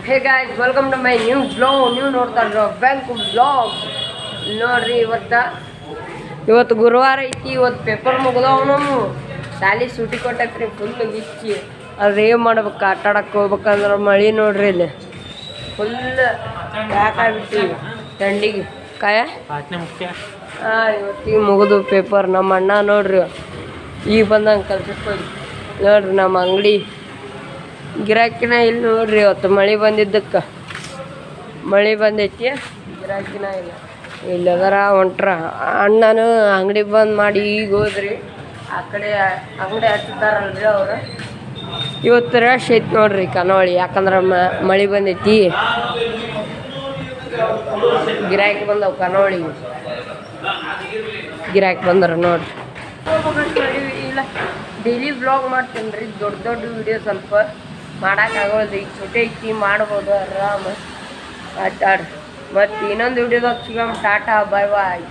Hey guys welcome to my new blog. ನೀವು ನೋಡ್ತಾ ಇರೋ ಬ್ಯಾಂಕ್ ಬ್ಲಾಗ್ ನೋಡ್ರಿ. ಇವತ್ತು ಗುರುವಾರ ಐತಿ. ಇವತ್ತು ಪೇಪರ್ ಮುಗ್ದವ. ನಮ್ಮ ಶಾಲೆ ಸೂಟಿ ಕೊಟ್ಟೈತ್ರಿ ಫುಲ್ ಗಿಚ್ಚಿ. ಅದ್ರ ಏನು ಮಾಡ್ಬೇಕು, ಆಟ ಆಡಕ್ಕೆ ಹೋಗ್ಬೇಕಂದ್ರೆ ಮಳೆ ನೋಡ್ರಿ ಇಲ್ಲಿ ಫುಲ್ ಯಾಕಾಗ್ಬಿಟ್ಟಿವಿ ಥಂಡಿಗೆ ಕಾಯ. ಇವತ್ತಿಗೆ ಮುಗಿದು ಪೇಪರ್. ನಮ್ಮ ಅಣ್ಣ ನೋಡ್ರಿ ಈಗ ಬಂದಂಗೆ ಕೆಲ್ಸಕ್ಕೆ ಹೋಗಿ ನೋಡ್ರಿ. ನಮ್ಮ ಅಂಗಡಿ ಗಿರಾಕಿನ ಇಲ್ಲಿ ನೋಡ್ರಿ. ಇವತ್ತು ಮಳೆ ಬಂದಿದ್ದಕ್ಕೆ ಮಳೆ ಬಂದೈತಿ, ಗಿರಾಕಿನ ಇಲ್ಲ. ಇಲ್ಲದರ ಹೊಂಟ್ರ ಅಣ್ಣನು ಅಂಗಡಿ ಬಂದ್ ಮಾಡಿ ಈಗ ಹೋದ್ರಿ. ಆ ಕಡೆ ಅಂಗಡಿ ಹಚ್ಚಿದ್ದಾರಲ್ರಿ ಅವರು. ಇವತ್ತು ರಶ್ ಐತಿ ನೋಡ್ರಿ ಕನವಳಿ, ಯಾಕಂದ್ರೆ ಮಳೆ ಬಂದೈತಿ. ಗಿರಾಕಿ ಬಂದವು ಕನವಳಿ, ಗಿರಾಕಿ ಬಂದ್ರ ನೋಡ್ರಿ. ಇಲ್ಲ ಡೈಲಿ ಬ್ಲಾಗ್ ಮಾಡ್ತೀನಿ ರೀ. ದೊಡ್ಡ ದೊಡ್ಡ ವಿಡಿಯೋ ಸ್ವಲ್ಪ ಮಾಡೋಕ್ಕಾಗೋದು. ಈಗ ಚೋಟೆ ಐತಿ, ಮಾಡ್ಬೋದು ಆರಾಮ ಆಟಾಡ್ರಿ. ಮತ್ತು ಇನ್ನೊಂದು ವಿಡಿಯೋದಾಗ ಸಿಗಮ್. ಟಾಟಾ ಬಾಯ್ ಬಾಯ್.